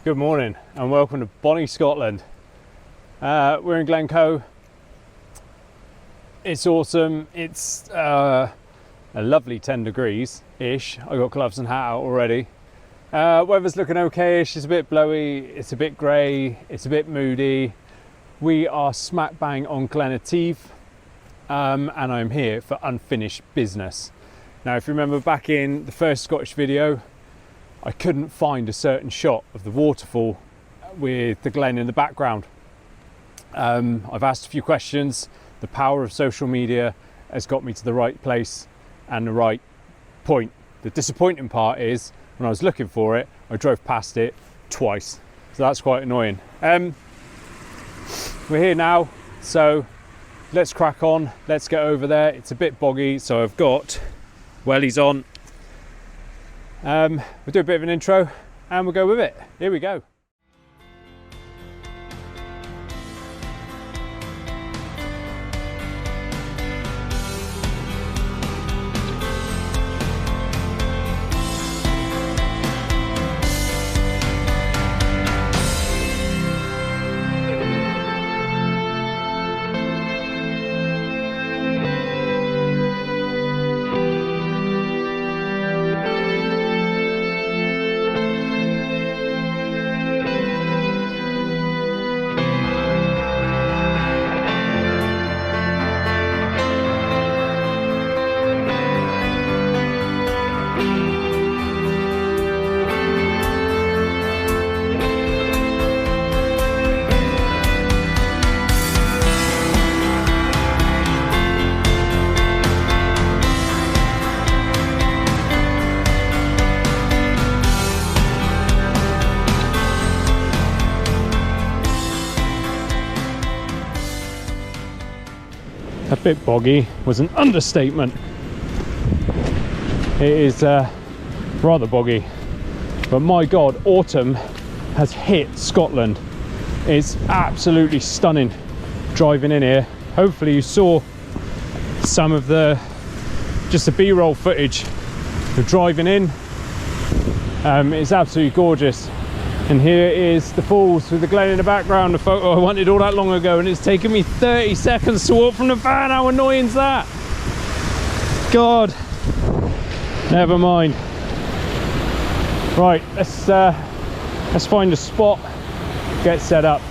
Good morning and welcome to Bonnie, Scotland. We're in Glencoe. It's autumn. It's a lovely 10 degrees-ish. I got gloves and hat out already. Weather's looking okay-ish. It's a bit blowy, it's a bit grey, it's a bit moody. We are smack bang on Glencoe, and I'm here for unfinished business. Now, if you remember back in the first Scottish video, I couldn't find a certain shot of the waterfall with the glen in the background. I've asked a few questions. The power of social media has got me to the right place and the right point. The disappointing part is when I was looking for it, I drove past it twice. So that's quite annoying. We're here now, so let's crack on. Let's get over there. It's a bit boggy, so I've got wellies on. We'll do a bit of an intro and we'll go with it. Here we go. A bit boggy was an understatement. It is rather boggy, but my god, autumn has hit Scotland. It's absolutely stunning driving in here. Hopefully you saw some of the B-roll footage of driving in. It's absolutely gorgeous. And here is the falls with the glen in the background, the photo I wanted all that long ago, and it's taken me 30 seconds to walk from the van. How annoying is that? God, never mind. Right, let's find a spot, get set up.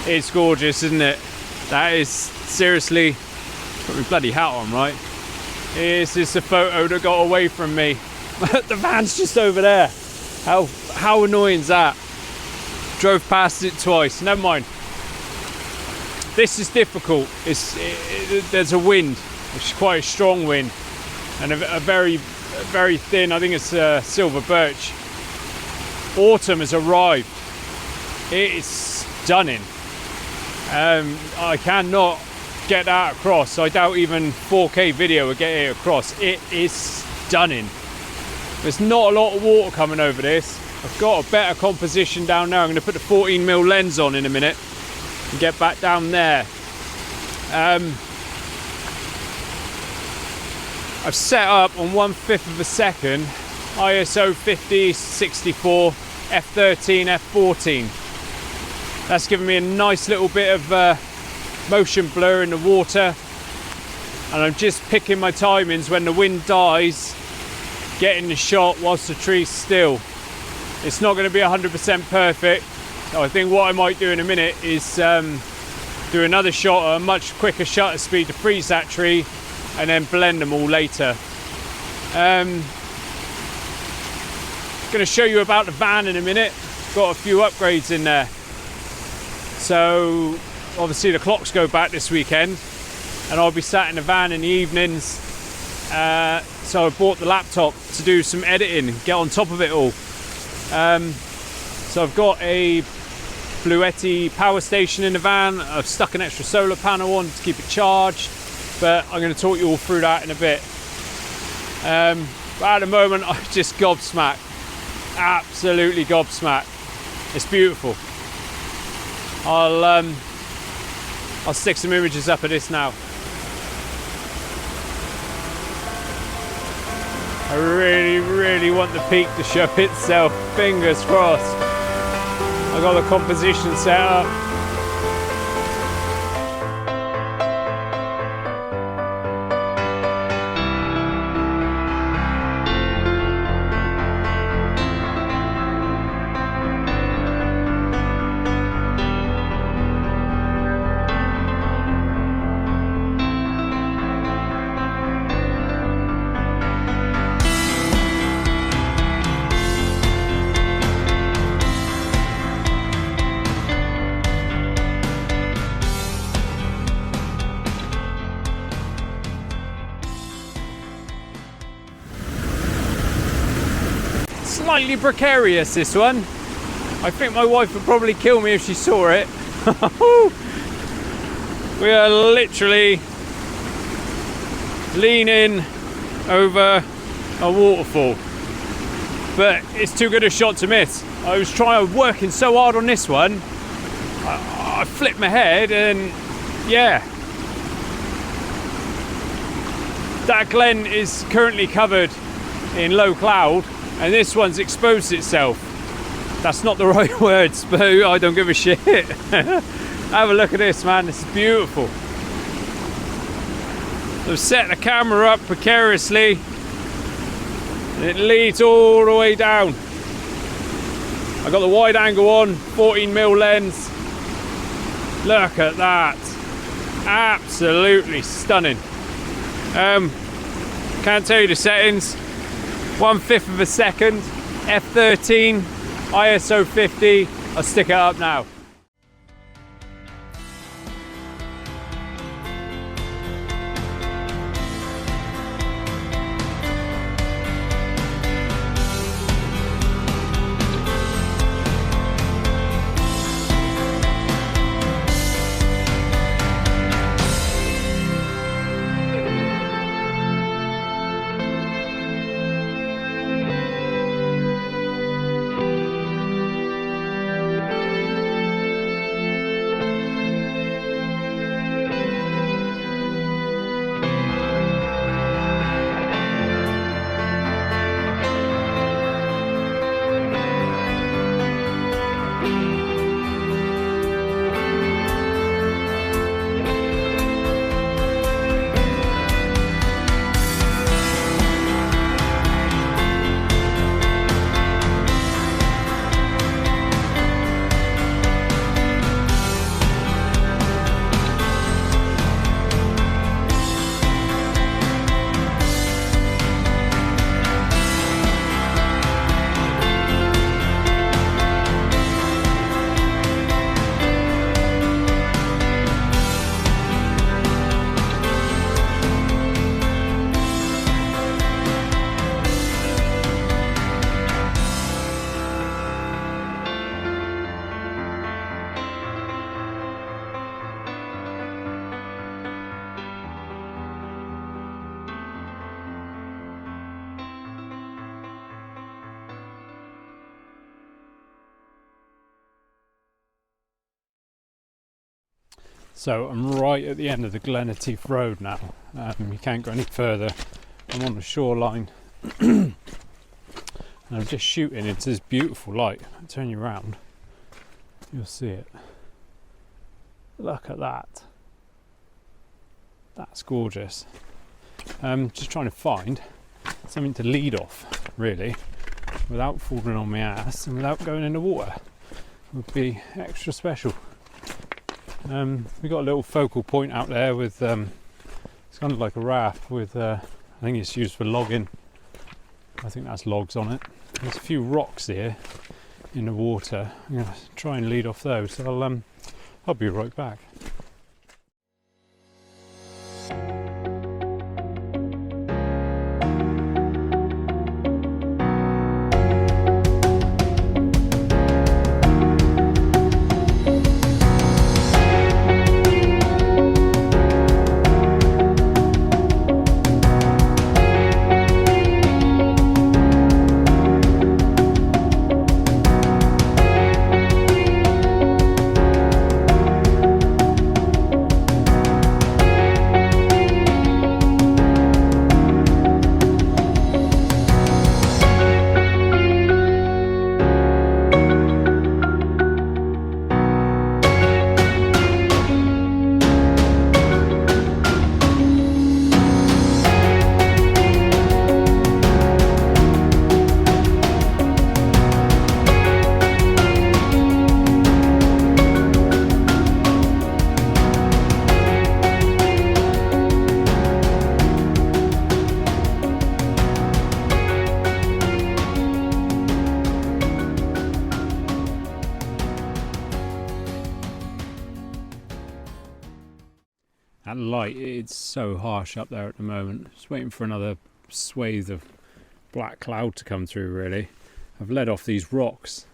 It's gorgeous, isn't it? That is seriously, put my bloody hat on, right? This is the photo that got away from me. The van's just over there. How annoying is that? Drove past it twice. Never mind. This is difficult. There's a wind. It's quite a strong wind, and a very thin. I think it's silver birch. Autumn has arrived. It is stunning. I cannot get that across. I doubt even 4K video will get it across. It is stunning. There's not a lot of water coming over this. I've got a better composition down there. I'm going to put the 14mm lens on in a minute and get back down there. I've set up on 1/5 of a second, ISO 50, 64, f13, f14. That's given me a nice little bit of motion blur in the water, and I'm just picking my timings when the wind dies, getting the shot whilst the tree's still. It's not going to be 100% perfect, so I think what I might do in a minute is do another shot at a much quicker shutter speed to freeze that tree and then blend them all later. Going to show you about the van in a minute. Got a few upgrades in there. So obviously the clocks go back this weekend and I'll be sat in the van in the evenings, so I bought the laptop to do some editing, get on top of it all. So I've got a Bluetti power station in the van. I've stuck an extra solar panel on to keep it charged, but I'm going to talk you all through that in a bit. But at the moment I'm just gobsmacked. absolutely gobsmacked. It's beautiful. I'll stick some images up of this now. I really want the peak to show itself. Fingers crossed. I got the composition set up. Slightly precarious, this one. I think my wife would probably kill me if she saw it. We are literally leaning over a waterfall, but it's too good a shot to miss. I was working so hard on this one, I flipped my head, and yeah, that glen is currently covered in low cloud, and this one's exposed itself. That's not the right words, but I don't give a shit. Have a look at this, man. This is beautiful. I've set the camera up precariously, and it leads all the way down. I got the wide angle on, 14mm lens. Look at that. Absolutely stunning. Can't tell you the settings. 1/5 of a second, f13, ISO 50. I'll stick it up now. So I'm right at the end of the Glencoe Road now. You can't go any further. I'm on the shoreline and I'm just shooting into this beautiful light. I'll turn you around, you'll see it. Look at that. That's gorgeous. Just trying to find something to lead off, really, without falling on my ass and without going in the water. Would be extra special. We got a little focal point out there with it's kind of like a raft with I think it's used for logging. I think that's logs on it. There's a few rocks here in the water. I'm gonna try and lead off those. So I'll be right back. That light, it's so harsh up there at the moment. Just waiting for another swathe of black cloud to come through, really. I've led off these rocks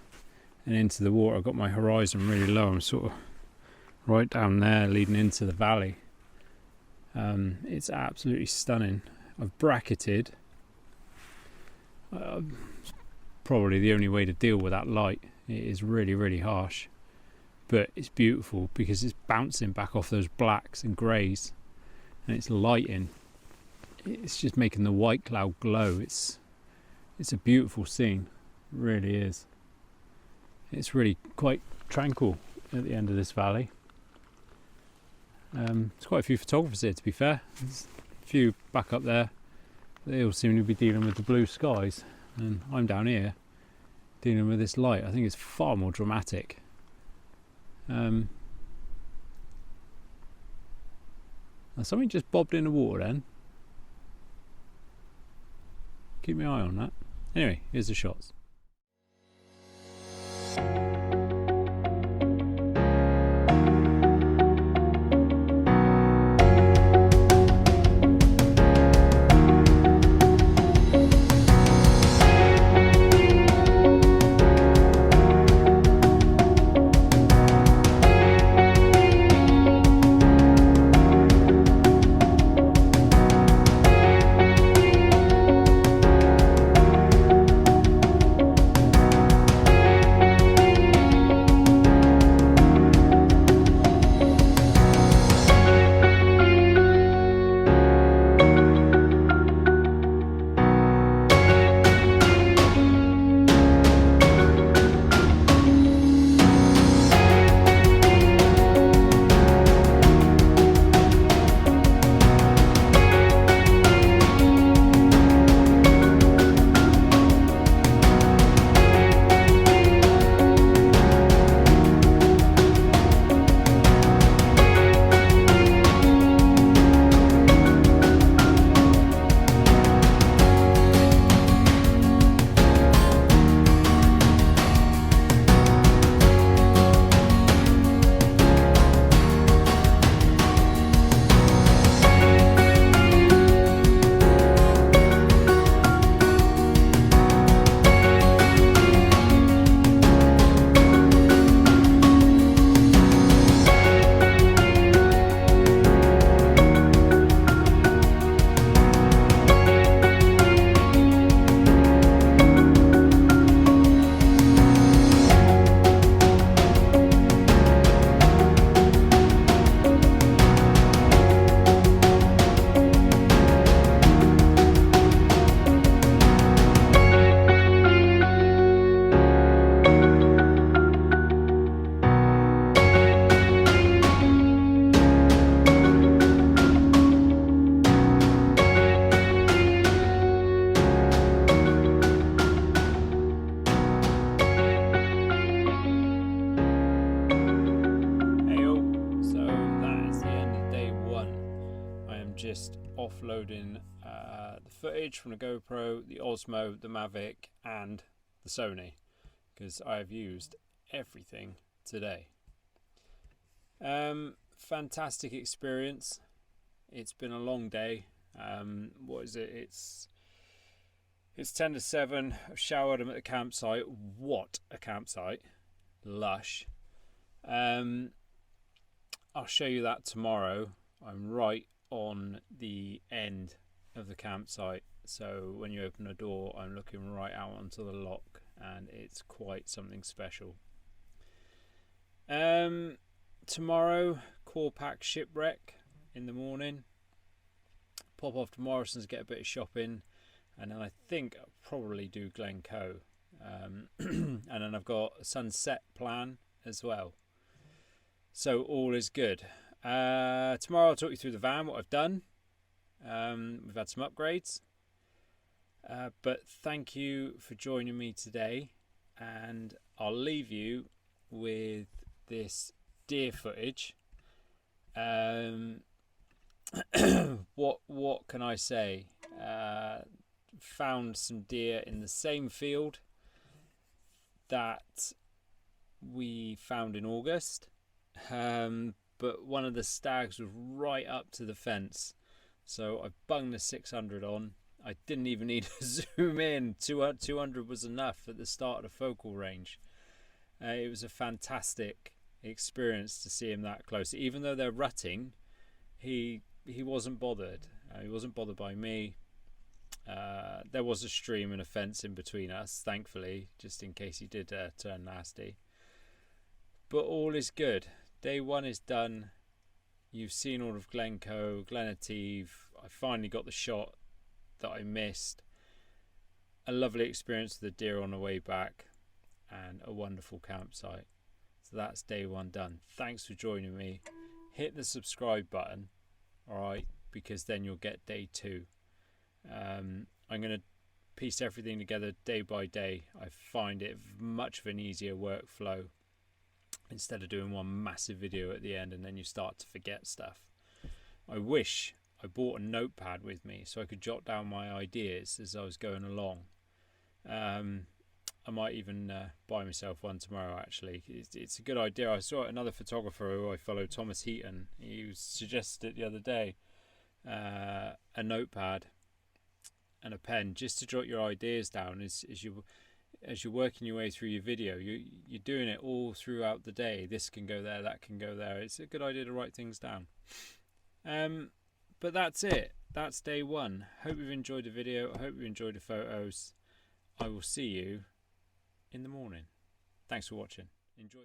and into the water. I've got my horizon really low. I'm sort of right down there leading into the valley. It's absolutely stunning. I've bracketed. Probably the only way to deal with that light. It is really, really harsh. But it's beautiful because it's bouncing back off those blacks and greys, and it's lighting. It's just making the white cloud glow. It's a beautiful scene, it really is. It's really quite tranquil at the end of this valley. There's quite a few photographers here, to be fair. There's a few back up there. They all seem to be dealing with the blue skies, and I'm down here dealing with this light. I think it's far more dramatic. Something just bobbed in the water then. Keep my eye on that. Anyway, here's the shots. Just offloading the footage from the GoPro, the Osmo, the Mavic and the Sony, because I've used everything today. Fantastic experience. It's been a long day. What is it? It's 10 to 7. I've showered. I'm at the campsite. What a campsite. Lush. I'll show you that tomorrow. I'm right on the end of the campsite, so when you open the door I'm looking right out onto the loch, and it's quite something special. Tomorrow, core pack shipwreck in the morning, pop off to Morrison's, get a bit of shopping, and then I think I'll probably do Glencoe, and then I've got a sunset plan as well, so all is good. Tomorrow I'll talk you through the van, what I've done. We've had some upgrades, but thank you for joining me today, and I'll leave you with this deer footage. What can I say? Found some deer in the same field that we found in August. but one of the stags was right up to the fence. So I bunged the 600 on. I didn't even need to zoom in. 200 was enough at the start of the focal range. It was a fantastic experience to see him that close. Even though they're rutting, he wasn't bothered. He wasn't bothered by me. There was a stream and a fence in between us, thankfully, just in case he did turn nasty. But all is good. Day one is done. You've seen all of Glencoe, Glenative. I finally got the shot that I missed. A lovely experience with the deer on the way back, and a wonderful campsite. So that's day one done. Thanks for joining me. Hit the subscribe button, alright, because then you'll get day two. I'm going to piece everything together day by day. I find it much of an easier workflow instead of doing one massive video at the end and then you start to forget stuff. I wish I bought a notepad with me so I could jot down my ideas as I was going along. I might even buy myself one tomorrow, actually. It's a good idea. I saw another photographer who I follow, Thomas Heaton. He suggested it the other day. A notepad and a pen just to jot your ideas down as you're working your way through your video. You're doing it all throughout the day. This can go there, that can go there. It's a good idea to write things down. But that's it. That's day one. Hope you've enjoyed the video. I hope you enjoyed the photos. I will see you in the morning. Thanks for watching. Enjoy.